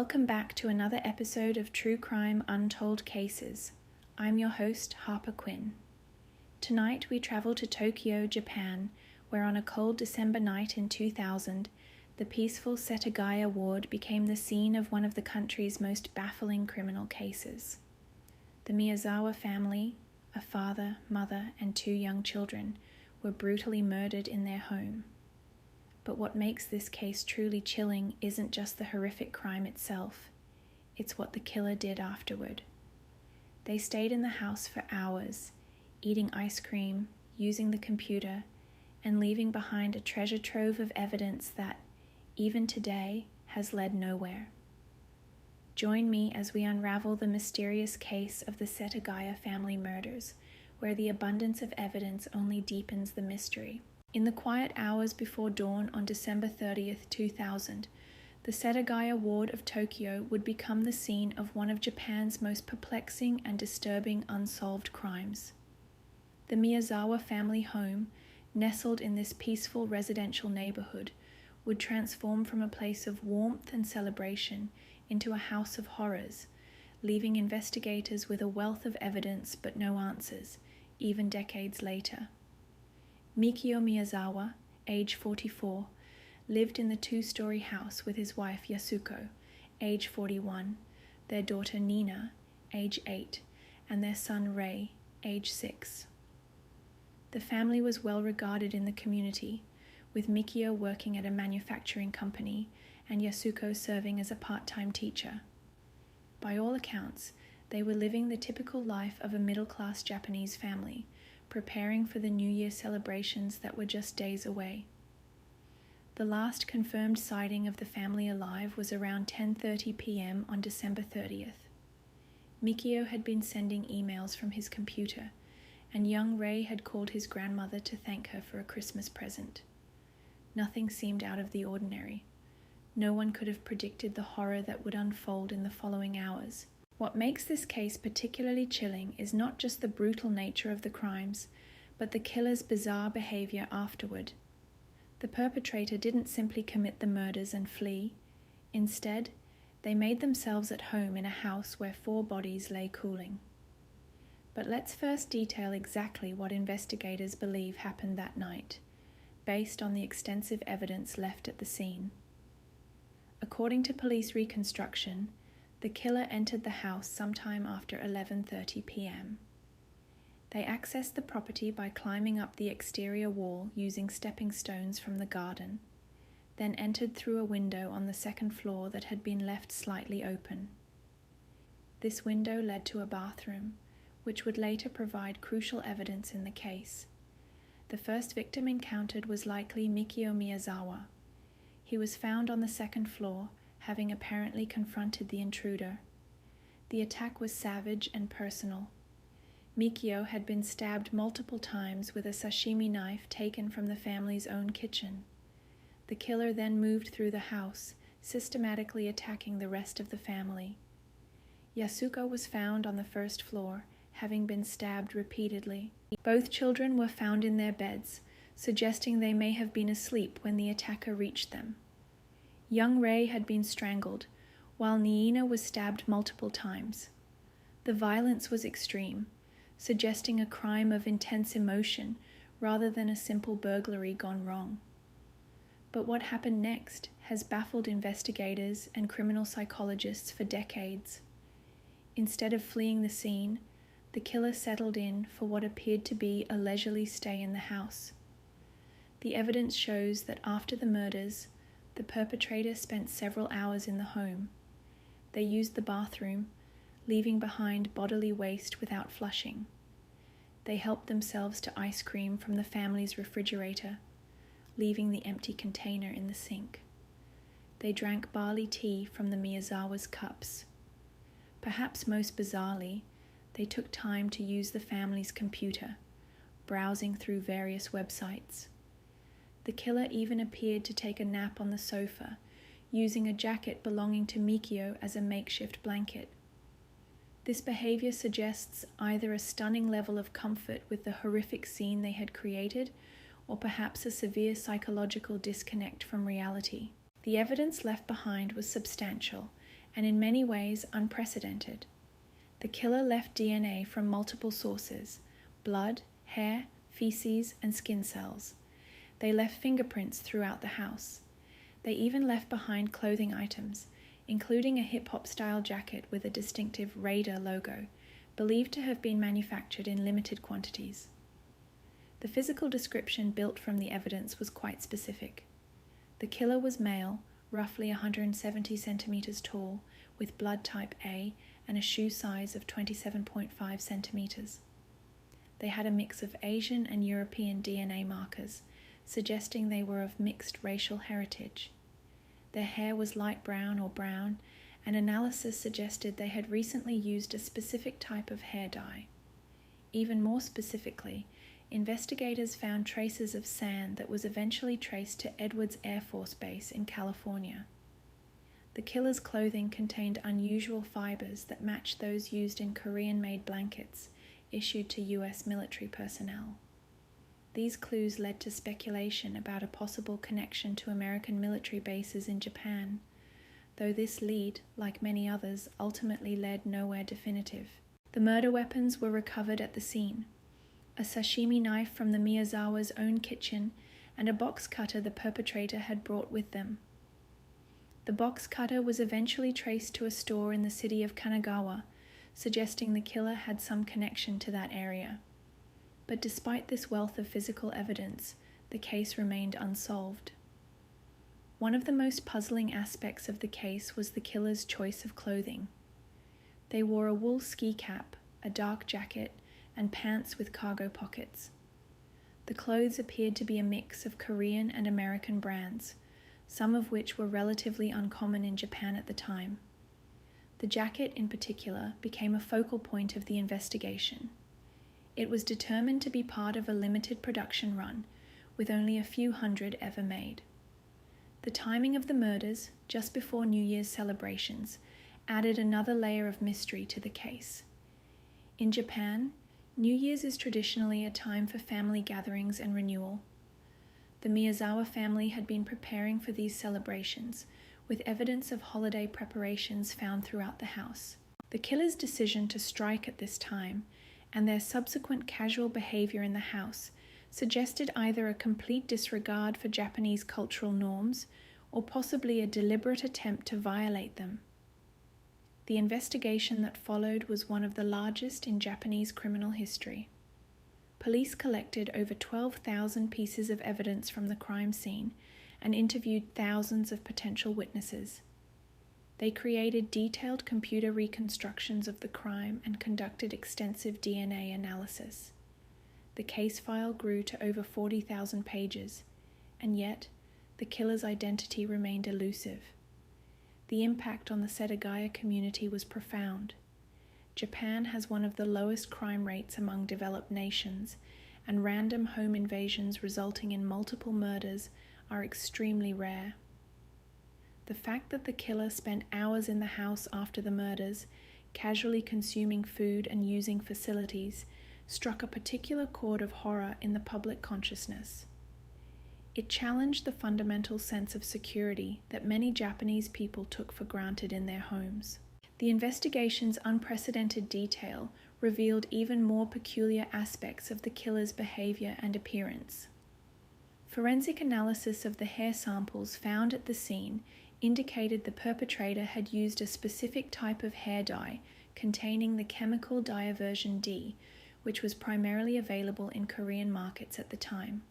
Welcome back to another episode of True Crime Untold Cases. I'm your host, Harper Quinn. Tonight we travel to Tokyo, Japan, where on a cold December night in 2000, the peaceful Setagaya ward became the scene of one of the country's most baffling criminal cases. The Miyazawa family, a father, mother, and 2 young children, were brutally murdered in their home. But what makes this case truly chilling isn't just the horrific crime itself, it's what the killer did afterward. They stayed in the house for hours, eating ice cream, using the computer, and leaving behind a treasure trove of evidence that, even today, has led nowhere. Join me as we unravel the mysterious case of the Setagaya family murders, where the abundance of evidence only deepens the mystery. In the quiet hours before dawn on December 30th, 2000, the Setagaya ward of Tokyo would become the scene of one of Japan's most perplexing and disturbing unsolved crimes. The Miyazawa family home, nestled in this peaceful residential neighborhood, would transform from a place of warmth and celebration into a house of horrors, leaving investigators with a wealth of evidence but no answers, even decades later. Mikio Miyazawa, age 44, lived in the 2-story house with his wife Yasuko, age 41, their daughter Nina, age 8, and their son Rei, age 6. The family was well regarded in the community, with Mikio working at a manufacturing company and Yasuko serving as a part-time teacher. By all accounts, they were living the typical life of a middle-class Japanese family, preparing for the New Year celebrations that were just days away. The last confirmed sighting of the family alive was around 10:30 p.m. on December 30th. Mikio had been sending emails from his computer, and young Rei had called his grandmother to thank her for a Christmas present. Nothing seemed out of the ordinary. No one could have predicted the horror that would unfold in the following hours. What makes this case particularly chilling is not just the brutal nature of the crimes, but the killer's bizarre behavior afterward. The perpetrator didn't simply commit the murders and flee. Instead, they made themselves at home in a house where 4 bodies lay cooling. But let's first detail exactly what investigators believe happened that night, based on the extensive evidence left at the scene. According to police reconstruction, the killer entered the house sometime after 11:30 p.m. They accessed the property by climbing up the exterior wall using stepping stones from the garden, then entered through a window on the 2nd floor that had been left slightly open. This window led to a bathroom, which would later provide crucial evidence in the case. The first victim encountered was likely Mikio Miyazawa. He was found on the 2nd floor, having apparently confronted the intruder. The attack was savage and personal. Mikio had been stabbed multiple times with a sashimi knife taken from the family's own kitchen. The killer then moved through the house, systematically attacking the rest of the family. Yasuko was found on the 1st floor, having been stabbed repeatedly. Both children were found in their beds, suggesting they may have been asleep when the attacker reached them. Young Rei had been strangled, while Nina was stabbed multiple times. The violence was extreme, suggesting a crime of intense emotion rather than a simple burglary gone wrong. But what happened next has baffled investigators and criminal psychologists for decades. Instead of fleeing the scene, the killer settled in for what appeared to be a leisurely stay in the house. The evidence shows that after the murders, the perpetrator spent several hours in the home. They used the bathroom, leaving behind bodily waste without flushing. They helped themselves to ice cream from the family's refrigerator, leaving the empty container in the sink. They drank barley tea from the Miyazawa's cups. Perhaps most bizarrely, they took time to use the family's computer, browsing through various websites. The killer even appeared to take a nap on the sofa, using a jacket belonging to Mikio as a makeshift blanket. This behavior suggests either a stunning level of comfort with the horrific scene they had created, or perhaps a severe psychological disconnect from reality. The evidence left behind was substantial, and in many ways unprecedented. The killer left DNA from multiple sources: blood, hair, feces, and skin cells. They left fingerprints throughout the house. They even left behind clothing items, including a hip-hop style jacket with a distinctive Raider logo, believed to have been manufactured in limited quantities. The physical description built from the evidence was quite specific. The killer was male, roughly 170 centimeters tall, with blood type A and a shoe size of 27.5 centimeters. They had a mix of Asian and European DNA markers, suggesting they were of mixed racial heritage. Their hair was light brown or brown, and analysis suggested they had recently used a specific type of hair dye. Even more specifically, investigators found traces of sand that was eventually traced to Edwards Air Force Base in California. The killer's clothing contained unusual fibers that matched those used in Korean-made blankets issued to U.S. military personnel. These clues led to speculation about a possible connection to American military bases in Japan, though this lead, like many others, ultimately led nowhere definitive. The murder weapons were recovered at the scene: a sashimi knife from the Miyazawa's own kitchen and a box cutter the perpetrator had brought with them. The box cutter was eventually traced to a store in the city of Kanagawa, suggesting the killer had some connection to that area. But despite this wealth of physical evidence, the case remained unsolved. One of the most puzzling aspects of the case was the killer's choice of clothing. They wore a wool ski cap, a dark jacket, and pants with cargo pockets. The clothes appeared to be a mix of Korean and American brands, some of which were relatively uncommon in Japan at the time. The jacket, in particular, became a focal point of the investigation. It was determined to be part of a limited production run, with only a few hundred ever made. The timing of the murders, just before New Year's celebrations, added another layer of mystery to the case. In Japan, New Year's is traditionally a time for family gatherings and renewal. The Miyazawa family had been preparing for these celebrations, with evidence of holiday preparations found throughout the house. The killer's decision to strike at this time, and their subsequent casual behavior in the house, suggested either a complete disregard for Japanese cultural norms or possibly a deliberate attempt to violate them. The investigation that followed was one of the largest in Japanese criminal history. Police collected over 12,000 pieces of evidence from the crime scene and interviewed thousands of potential witnesses. They created detailed computer reconstructions of the crime and conducted extensive DNA analysis. The case file grew to over 40,000 pages, and yet the killer's identity remained elusive. The impact on the Setagaya community was profound. Japan has one of the lowest crime rates among developed nations, and random home invasions resulting in multiple murders are extremely rare. The fact that the killer spent hours in the house after the murders, casually consuming food and using facilities, struck a particular chord of horror in the public consciousness. It challenged the fundamental sense of security that many Japanese people took for granted in their homes. The investigation's unprecedented detail revealed even more peculiar aspects of the killer's behavior and appearance. Forensic analysis of the hair samples found at the scene indicated the perpetrator had used a specific type of hair dye containing the chemical diaversion D, which was primarily available in Korean markets at the time.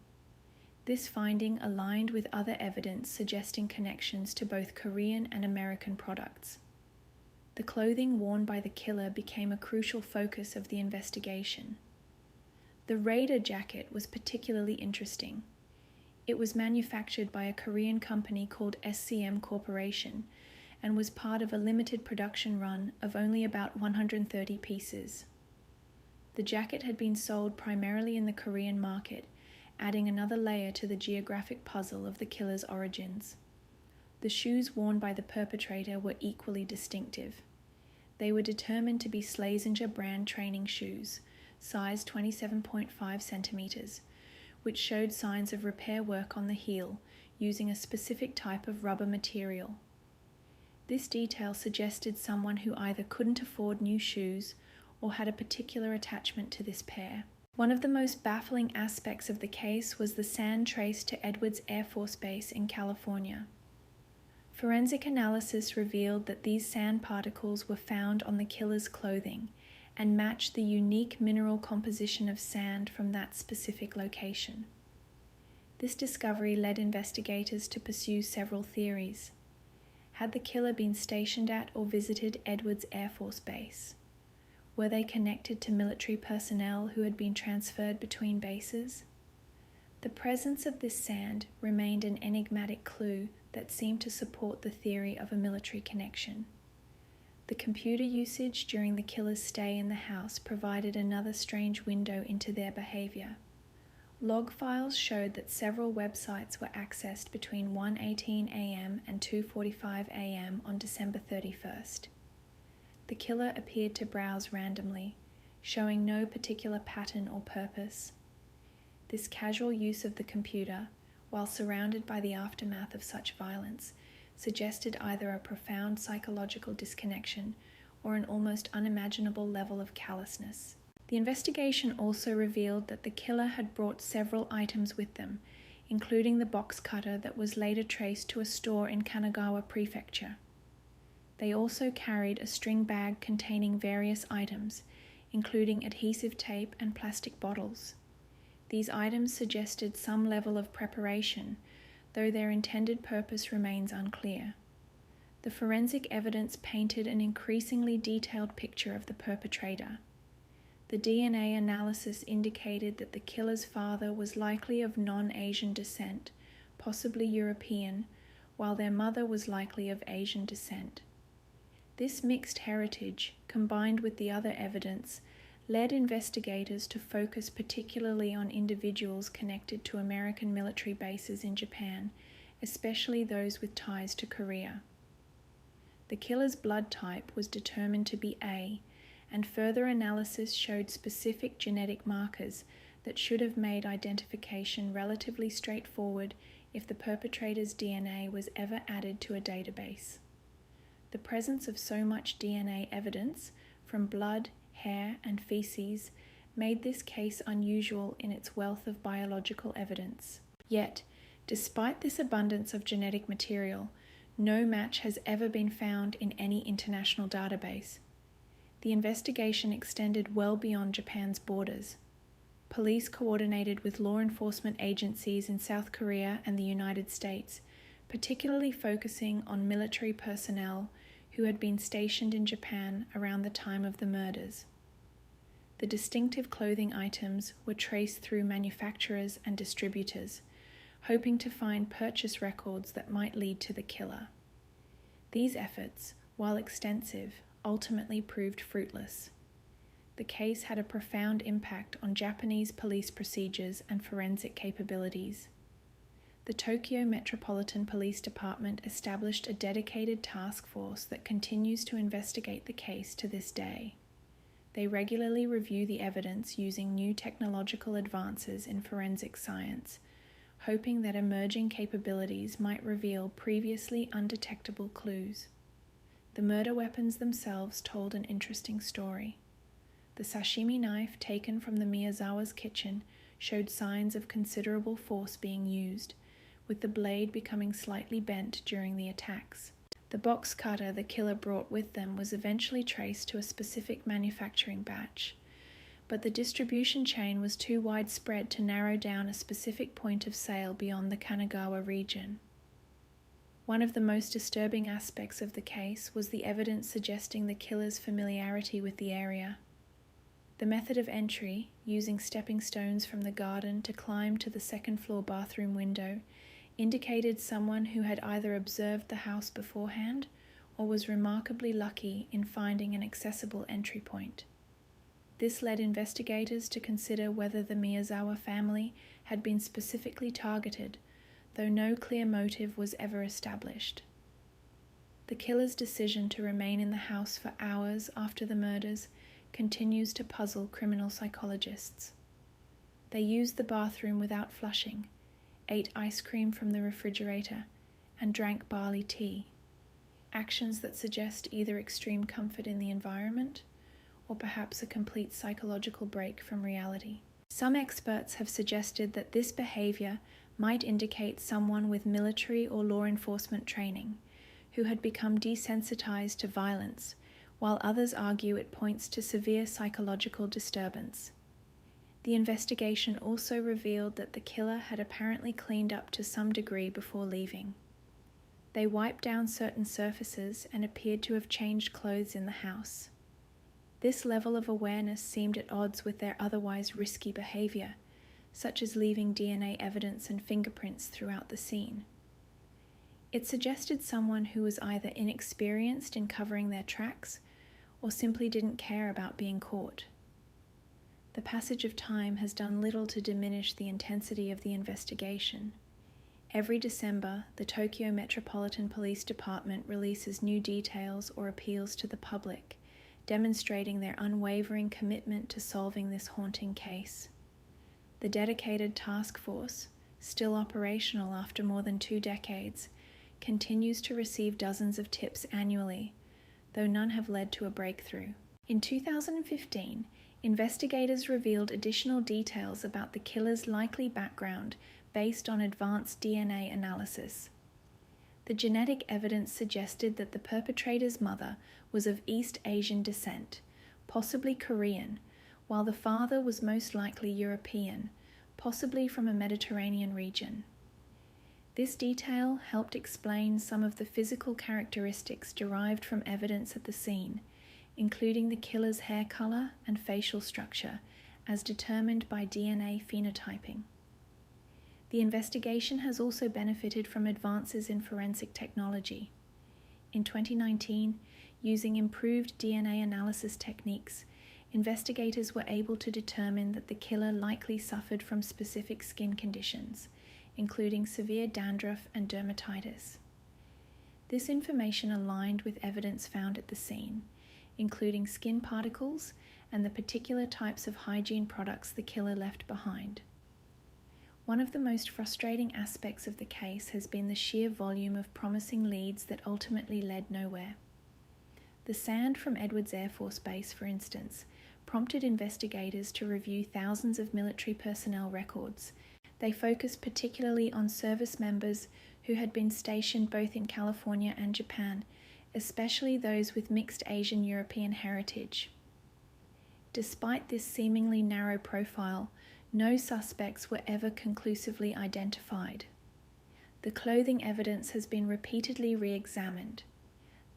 This finding aligned with other evidence suggesting connections to both Korean and American products. The clothing worn by the killer became a crucial focus of the investigation. The Raider jacket was particularly interesting. It was manufactured by a Korean company called SCM Corporation and was part of a limited production run of only about 130 pieces. The jacket had been sold primarily in the Korean market, adding another layer to the geographic puzzle of the killer's origins. The shoes worn by the perpetrator were equally distinctive. They were determined to be Slazenger brand training shoes, size 27.5 centimeters, which showed signs of repair work on the heel using a specific type of rubber material. This detail suggested someone who either couldn't afford new shoes or had a particular attachment to this pair. One of the most baffling aspects of the case was the sand traced to Edwards Air Force Base in California. Forensic analysis revealed that these sand particles were found on the killer's clothing and matched the unique mineral composition of sand from that specific location. This discovery led investigators to pursue several theories. Had the killer been stationed at or visited Edwards Air Force Base? Were they connected to military personnel who had been transferred between bases? The presence of this sand remained an enigmatic clue that seemed to support the theory of a military connection. The computer usage during the killer's stay in the house provided another strange window into their behavior. Log files showed that several websites were accessed between 1:18 a.m. and 2:45 a.m. on December 31st. The killer appeared to browse randomly, showing no particular pattern or purpose. This casual use of the computer, while surrounded by the aftermath of such violence, suggested either a profound psychological disconnection or an almost unimaginable level of callousness. The investigation also revealed that the killer had brought several items with them, including the box cutter that was later traced to a store in Kanagawa Prefecture. They also carried a string bag containing various items, including adhesive tape and plastic bottles. These items suggested some level of preparation, though their intended purpose remains unclear. The forensic evidence painted an increasingly detailed picture of the perpetrator. The DNA analysis indicated that the killer's father was likely of non-Asian descent, possibly European, while their mother was likely of Asian descent. This mixed heritage, combined with the other evidence, led investigators to focus particularly on individuals connected to American military bases in Japan, especially those with ties to Korea. The killer's blood type was determined to be A, and further analysis showed specific genetic markers that should have made identification relatively straightforward if the perpetrator's DNA was ever added to a database. The presence of so much DNA evidence, from blood, hair, and feces, made this case unusual in its wealth of biological evidence. Yet, despite this abundance of genetic material, no match has ever been found in any international database. The investigation extended well beyond Japan's borders. Police coordinated with law enforcement agencies in South Korea and the United States, particularly focusing on military personnel who had been stationed in Japan around the time of the murders. The distinctive clothing items were traced through manufacturers and distributors, hoping to find purchase records that might lead to the killer. These efforts, while extensive, ultimately proved fruitless. The case had a profound impact on Japanese police procedures and forensic capabilities. The Tokyo Metropolitan Police Department established a dedicated task force that continues to investigate the case to this day. They regularly review the evidence using new technological advances in forensic science, hoping that emerging capabilities might reveal previously undetectable clues. The murder weapons themselves told an interesting story. The sashimi knife taken from the Miyazawa's kitchen showed signs of considerable force being used, with the blade becoming slightly bent during the attacks. The box cutter the killer brought with them was eventually traced to a specific manufacturing batch, but the distribution chain was too widespread to narrow down a specific point of sale beyond the Kanagawa region. One of the most disturbing aspects of the case was the evidence suggesting the killer's familiarity with the area. The method of entry, using stepping stones from the garden to climb to the second-floor bathroom window, indicated someone who had either observed the house beforehand or was remarkably lucky in finding an accessible entry point. This led investigators to consider whether the Miyazawa family had been specifically targeted, though no clear motive was ever established. The killer's decision to remain in the house for hours after the murders continues to puzzle criminal psychologists. They used the bathroom without flushing, ate ice cream from the refrigerator, and drank barley tea. actions that suggest either extreme comfort in the environment or perhaps a complete psychological break from reality. Some experts have suggested that this behavior might indicate someone with military or law enforcement training who had become desensitized to violence, while others argue it points to severe psychological disturbance. The investigation also revealed that the killer had apparently cleaned up to some degree before leaving. They wiped down certain surfaces and appeared to have changed clothes in the house. This level of awareness seemed at odds with their otherwise risky behavior, such as leaving DNA evidence and fingerprints throughout the scene. It suggested someone who was either inexperienced in covering their tracks or simply didn't care about being caught. The passage of time has done little to diminish the intensity of the investigation. Every December, the Tokyo Metropolitan Police Department releases new details or appeals to the public, demonstrating their unwavering commitment to solving this haunting case. The dedicated task force, still operational after more than 2 decades, continues to receive dozens of tips annually, though none have led to a breakthrough. In 2015, investigators revealed additional details about the killer's likely background based on advanced DNA analysis. The genetic evidence suggested that the perpetrator's mother was of East Asian descent, possibly Korean, while the father was most likely European, possibly from a Mediterranean region. This detail helped explain some of the physical characteristics derived from evidence at the scene, including the killer's hair color and facial structure, as determined by DNA phenotyping. The investigation has also benefited from advances in forensic technology. In 2019, using improved DNA analysis techniques, investigators were able to determine that the killer likely suffered from specific skin conditions, including severe dandruff and dermatitis. This information aligned with evidence found at the scene, including skin particles and the particular types of hygiene products the killer left behind. One of the most frustrating aspects of the case has been the sheer volume of promising leads that ultimately led nowhere. The sand from Edwards Air Force Base, for instance, prompted investigators to review thousands of military personnel records. They focused particularly on service members who had been stationed both in California and Japan, especially those with mixed Asian European heritage. Despite this seemingly narrow profile, no suspects were ever conclusively identified. The clothing evidence has been repeatedly re-examined.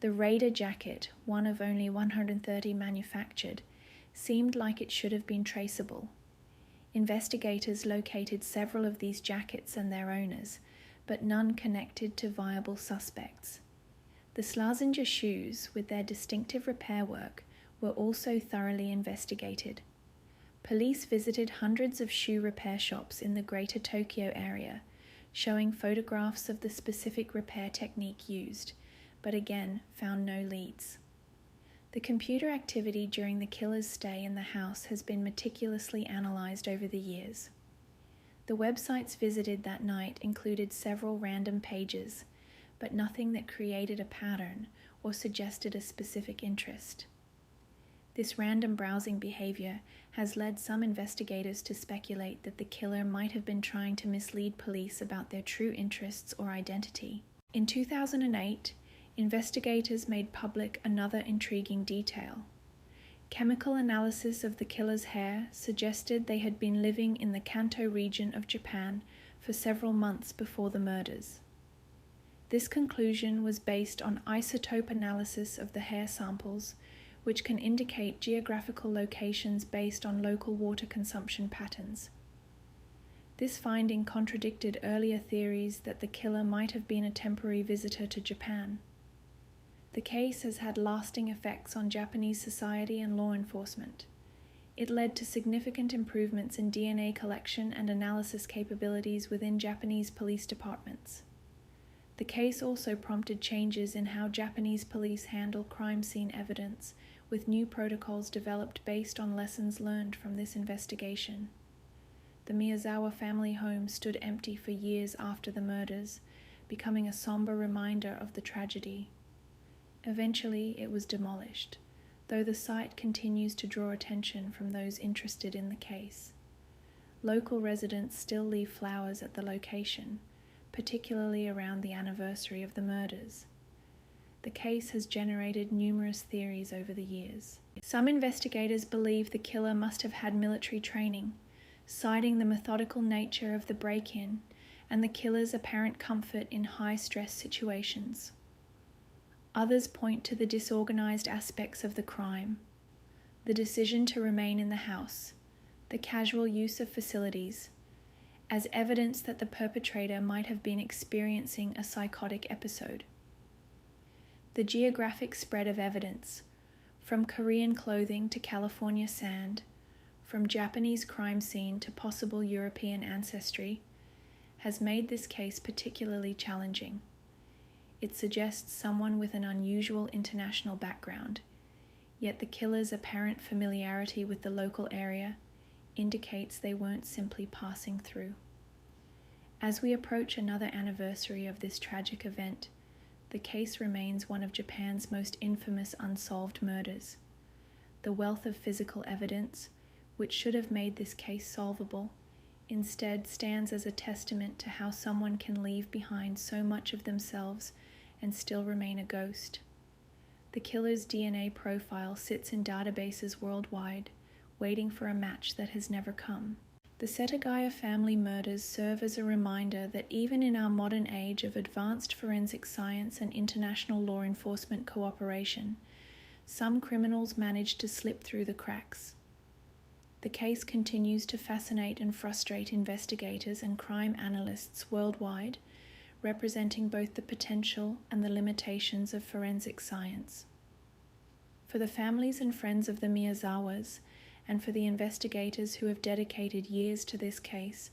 The Raider jacket, one of only 130 manufactured, seemed like it should have been traceable. Investigators located several of these jackets and their owners, but none connected to viable suspects. The Slazenger shoes, with their distinctive repair work, were also thoroughly investigated. Police visited hundreds of shoe repair shops in the Greater Tokyo area, showing photographs of the specific repair technique used, but again found no leads. The computer activity during the killer's stay in the house has been meticulously analyzed over the years. The websites visited that night included several random pages, but nothing that created a pattern or suggested a specific interest. This random browsing behavior has led some investigators to speculate that the killer might have been trying to mislead police about their true interests or identity. In 2008, investigators made public another intriguing detail. Chemical analysis of the killer's hair suggested they had been living in the Kanto region of Japan for several months before the murders. This conclusion was based on isotope analysis of the hair samples, which can indicate geographical locations based on local water consumption patterns. This finding contradicted earlier theories that the killer might have been a temporary visitor to Japan. The case has had lasting effects on Japanese society and law enforcement. It led to significant improvements in DNA collection and analysis capabilities within Japanese police departments. The case also prompted changes in how Japanese police handle crime scene evidence, with new protocols developed based on lessons learned from this investigation. The Miyazawa family home stood empty for years after the murders, becoming a somber reminder of the tragedy. Eventually, it was demolished, though the site continues to draw attention from those interested in the case. Local residents still leave flowers at the location, particularly around the anniversary of the murders. The case has generated numerous theories over the years. Some investigators believe the killer must have had military training, citing the methodical nature of the break-in and the killer's apparent comfort in high-stress situations. Others point to the disorganized aspects of the crime, the decision to remain in the house, the casual use of facilities, as evidence that the perpetrator might have been experiencing a psychotic episode. The geographic spread of evidence, from Korean clothing to California sand, from Japanese crime scene to possible European ancestry, has made this case particularly challenging. It suggests someone with an unusual international background, yet the killer's apparent familiarity with the local area indicates they weren't simply passing through. As we approach another anniversary of this tragic event, the case remains one of Japan's most infamous unsolved murders. The wealth of physical evidence, which should have made this case solvable, instead stands as a testament to how someone can leave behind so much of themselves and still remain a ghost. The killer's DNA profile sits in databases worldwide, waiting for a match that has never come. The Setagaya family murders serve as a reminder that even in our modern age of advanced forensic science and international law enforcement cooperation, some criminals manage to slip through the cracks. The case continues to fascinate and frustrate investigators and crime analysts worldwide, representing both the potential and the limitations of forensic science. For the families and friends of the Miyazawas, and for the investigators who have dedicated years to this case,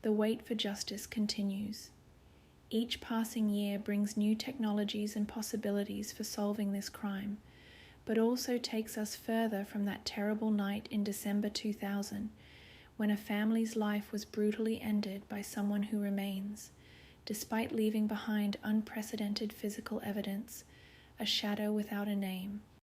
the wait for justice continues. Each passing year brings new technologies and possibilities for solving this crime, but also takes us further from that terrible night in December 2000, when a family's life was brutally ended by someone who remains, despite leaving behind unprecedented physical evidence, a shadow without a name.